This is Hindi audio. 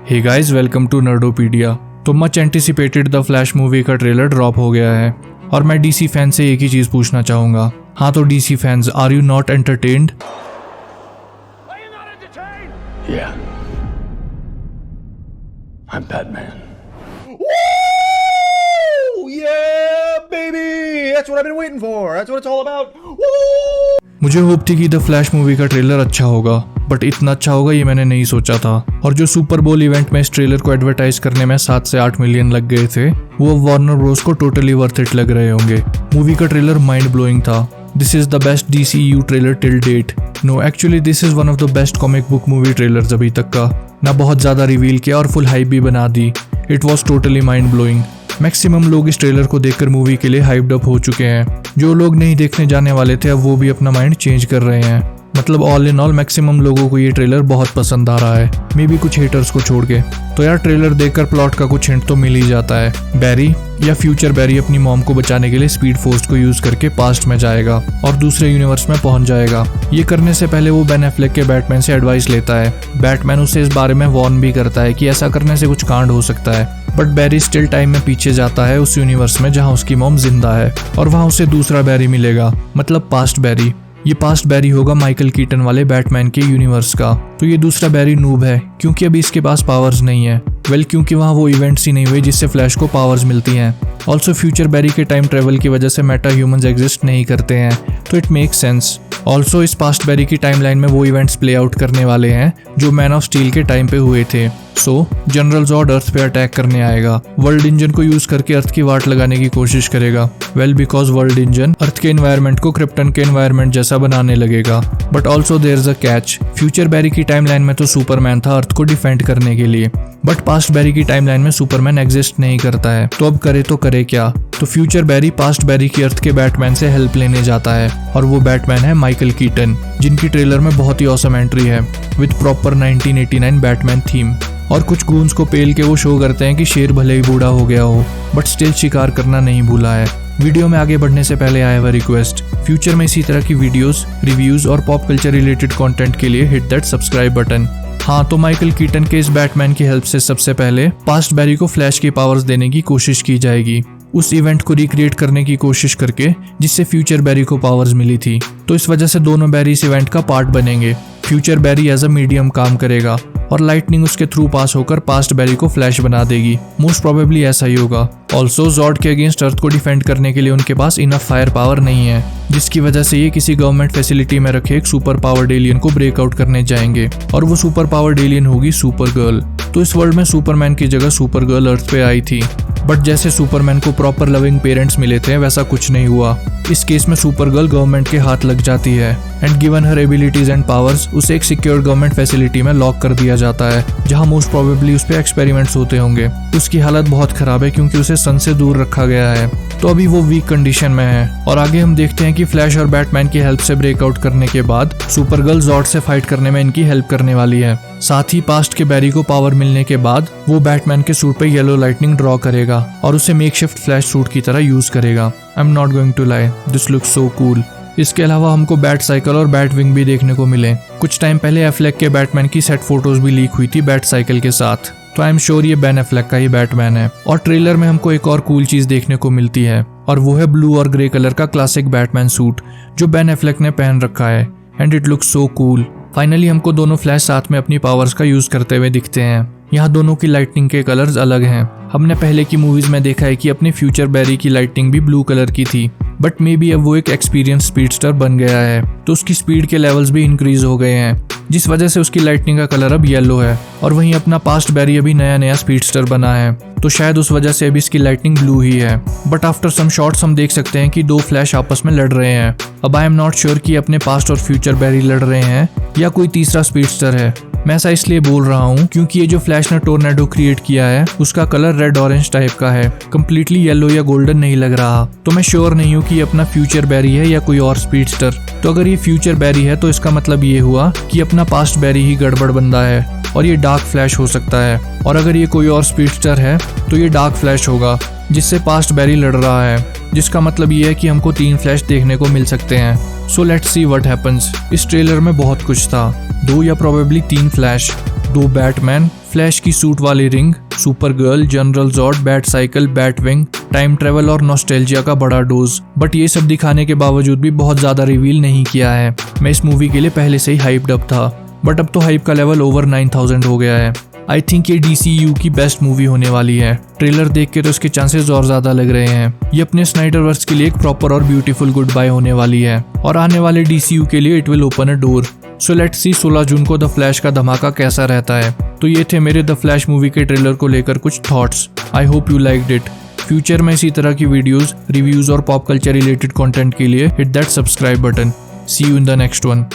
Hey guys, welcome to Nerdopedia. तो much anticipated the Flash movie का ट्रेलर ड्रॉप हो गया है और मैं डीसी फैन से एक ही चीज पूछना चाहूंगा। हाँ तो DC fans, are you not entertained? Yeah. I'm Batman. Woo! Yeah, baby! That's what I've been waiting for. That's what it's all about. Woo! मुझे होप थी कि द फ्लैश मूवी का ट्रेलर अच्छा होगा, बट इतना अच्छा होगा ये मैंने नहीं सोचा था। और जो सुपर बोल इवेंट में इस ट्रेलर को एडवर्टाइज करने में 7 से 8 मिलियन लग गए थे, वो वार्नर ब्रोस को टोटली वर्थ इट लग रहे होंगे। मूवी का ट्रेलर माइंड ब्लोइंग था। This is the best DCU trailer till date. No, actually this is one of the best comic book movie trailers अभी तक का। ना बहुत ज्यादा रिवील किया और फुल हाइप भी बना दी। It was totally mind blowing. Maximum लोग इस ट्रेलर को देखकर मूवी के लिए हाइप्ड अप हो चुके हैं। जो लोग नहीं देखने जाने वाले थे अब वो भी अपना माइंड चेंज कर रहे हैं। मतलब ऑल इन ऑल मैक्सिमम लोगों को ये ट्रेलर बहुत पसंद आ रहा है, मे बी कुछ हेटर्स को छोड़ के। तो यार ट्रेलर देखकर प्लॉट का कुछ हिंट तो मिल ही जाता है। बैरी या फ्यूचर बैरी अपनी मॉम को बचाने के लिए स्पीड फोर्स को यूज करके पास्ट में जाएगा और दूसरे यूनिवर्स में पहुंच जाएगा। ये करने से पहले वो बेन एफ्लेक के बैटमैन से एडवाइस लेता है। बैटमैन उसे इस बारे में वार्न भी करता है कि ऐसा करने से कुछ कांड हो सकता है, बट बैरी स्टिल टाइम में पीछे जाता है उस यूनिवर्स में जहाँ उसकी मॉम जिंदा है और वहाँ उसे दूसरा बैरी मिलेगा, मतलब पास्ट बैरी। ये पास्ट बैरी होगा माइकल कीटन वाले बैटमैन के यूनिवर्स का। तो ये दूसरा बैरी नूब है क्योंकि अभी इसके पास पावर्स नहीं है। क्योंकि वहाँ वो इवेंट्स ही नहीं हुए जिससे फ्लैश को पावर्स मिलती हैं। ऑल्सो फ्यूचर बैरी के टाइम ट्रेवल की वजह से मेटा ह्यूमंस एग्जिस्ट नहीं करते हैं, तो इट मेक सेंस। ऑल्सो इस पास्ट बैरी की टाइमलाइन में वो इवेंट्स प्ले आउट करने वाले हैं जो मैन ऑफ स्टील के टाइम पे हुए थे। सो जनरल जॉर्ड अर्थ पे अटैक करने आएगा। वर्ल्ड इंजन को यूज करके अर्थ की वाट लगाने की कोशिश करेगा। बिकॉज वर्ल्ड इंजन अर्थ के एनवायरनमेंट को क्रिप्टन के एनवायरनमेंट जैसा बनाने लगेगा। But also there is a catch. Future Barry की टाइमलाइन में तो सुपरमैन था अर्थ को डिफेंड करने के लिए, बट पास्ट बैरी की टाइमलाइन में सुपरमैन एग्जिस्ट नहीं करता है। तो अब करे क्या? तो फ्यूचर बैरी पास्ट बैरी की अर्थ के बैटमैन से हेल्प लेने जाता है और वो बैटमैन है माइकल कीटन, जिनकी ट्रेलर में बहुत ही ऑसम एंट्री है विद प्रॉपर 1989 बैटमैन थीम। और कुछ गूंस को पेल के वो शो करते हैं कि शेर भले ही बूढ़ा हो गया हो बट स्टिल शिकार करना नहीं भूला है। वीडियो में आगे बढ़ने से पहले I have a request. Future में इसी तरह की वीडियोस, रिव्यूज और पॉप कल्चर रिलेटेड कंटेंट के लिए हिट दैट सब्सक्राइब बटन। हाँ तो माइकल कीटन के इस बैटमैन की हेल्प से सबसे पहले पास्ट बैरी को फ्लैश की पावर्स देने की कोशिश की जाएगी, उस इवेंट को रिक्रिएट करने की कोशिश करके जिससे फ्यूचर बैरी को पावर्स मिली थी। तो इस वजह से दोनों बैरी इस इवेंट का पार्ट बनेंगे। Future Barry as a medium काम करेगा और लाइटनिंग उसके थ्रू पास होकर पास्ट बैरी को फ्लैश बना देगी। मोस्ट प्रोबेबली ऐसा ही होगा। ऑल्सो जॉर्ड के अगेंस्ट अर्थ को डिफेंड करने के लिए उनके पास इनफ फायर पावर नहीं है, जिसकी वजह से ये किसी गवर्नमेंट फैसिलिटी में रखे एक सुपर पावर्ड एलियन को ब्रेकआउट करने जाएंगे और वो सुपर पावर्ड एलियन होगी सुपर गर्ल। तो इस वर्ल्ड में सुपरमैन की जगह सुपर गर्ल अर्थ पे आई थी, बट जैसे सुपरमैन को प्रॉपर लविंग पेरेंट्स मिले थे वैसा कुछ नहीं हुआ। इस केस में सुपर गर्ल गवर्नमेंट के हाथ लग जाती है and given her abilities and powers उसे एक सिक्योर गवर्नमेंट फैसिलिटी में लॉक कर दिया जाता है, जहां मोस्ट प्रोबेबली उस पे एक्सपेरिमेंट्स होते होंगे। उसकी हालत बहुत खराब है क्योंकि उसे सन से दूर रखा गया है, तो अभी वो वीक कंडीशन में है। और आगे हम देखते हैं कि फ्लैश और बैटमैन की हेल्प से ब्रेकआउट करने के बाद सुपर गर्ल जॉर्ड से फाइट करने में इनकी हेल्प करने वाली है। साथ ही पास्ट के बैरी को पावर मिलने के बाद वो बैटमैन के सूट पे येलो लाइटनिंग ड्रॉ करेगा और उसे मेकशिफ्ट फ्लैश सूट की तरह यूज करेगा। I am not going to lie, this looks so cool. इसके अलावा हमको बैट साइकिल और बैट विंग भी देखने को मिले। कुछ टाइम पहले एफ्लेक के बैटमैन की सेट फोटोज भी लीक हुई थी बैट साइकिल के साथ, तो आई एम श्योर ये बेन एफ्लेक का ही बैटमैन है। और ट्रेलर में हमको एक और कूल चीज देखने को मिलती है और वो है ब्लू और ग्रे कलर का क्लासिक बैटमैन सूट जो बेन एफ्लेक ने पहन रखा है and it looks so cool. Finally हमको दोनों फ्लैश साथ में अपनी पावर्स का यूज करते हुए दिखते हैं। यहाँ दोनों की लाइटनिंग के कलर्स अलग हैं। हमने पहले की मूवीज में देखा है कि अपने फ्यूचर बैरी की लाइटनिंग भी ब्लू कलर की थी, बट मे बी अब वो एक एक्सपीरियंस स्पीडस्टर बन गया है, तो उसकी स्पीड के लेवल्स भी इंक्रीज हो गए हैं, जिस वजह से उसकी लाइटनिंग का कलर अब येलो है। और वहीं अपना पास्ट बैरी अभी नया स्पीडस्टर बना है, तो शायद उस वजह से अभी इसकी लाइटनिंग ब्लू ही है। बट आफ्टर सम शॉट्स हम देख सकते हैं कि दो फ्लैश आपस में लड़ रहे हैं। अब आई एम नॉट श्योर कि अपने पास्ट और फ्यूचर बैरी लड़ रहे हैं या कोई तीसरा स्पीडस्टर है। मैं ऐसा इसलिए बोल रहा हूँ क्योंकि ये जो फ्लैश ने टोर्नेडो क्रिएट किया है उसका कलर रेड ऑरेंज टाइप का है, कंप्लीटली येलो या गोल्डन नहीं लग रहा। तो मैं श्योर नहीं हूँ कि ये अपना फ्यूचर बैरी है या कोई और स्पीडस्टर। तो अगर ये फ्यूचर बैरी है तो इसका मतलब ये हुआ कि अपना पास्ट बैरी ही गड़बड़ बंदा है और ये डार्क फ्लैश हो सकता है। और अगर ये कोई और स्पीडस्टर है तो ये डार्क फ्लैश होगा जिससे पास्ट बैरी लड़ रहा है, जिसका मतलब ये है कि हमको 3 फ्लैश देखने को मिल सकते हैं। So let's see what happens. इस ट्रेलर में बहुत कुछ था, 2 या प्रोबेबली 3 फ्लैश, 2 बैटमैन, फ्लैश की सूट वाली ring, Supergirl, General Zod, bat cycle, bat wing, time travel और नॉस्टैल्जिया का बड़ा डोज। बट ये सब दिखाने के बावजूद भी बहुत ज्यादा रिवील नहीं किया है। मैं इस मूवी के लिए पहले से ही हाइप्ड अप था, बट अब तो हाइप का लेवल ओवर 9000 हो गया है। आई थिंक ये DCU की बेस्ट मूवी होने वाली है। ट्रेलर देख के तो इसके चांसेस और ज्यादा लग रहे हैं। ये अपने स्नाइडरवर्स के लिए एक प्रॉपर और ब्यूटीफुल गुड बाय होने वाली है और आने वाले DCU के लिए it will open a door. So let's सी 16 जून को द फ्लैश का धमाका कैसा रहता है। तो ये थे मेरे द फ्लैश मूवी के ट्रेलर को लेकर कुछ thoughts. I hope you liked it. Future में इसी तरह की वीडियोस, रिव्यूज और पॉप कल्चर रिलेटेड कंटेंट के लिए hit that subscribe button. See you in the next one.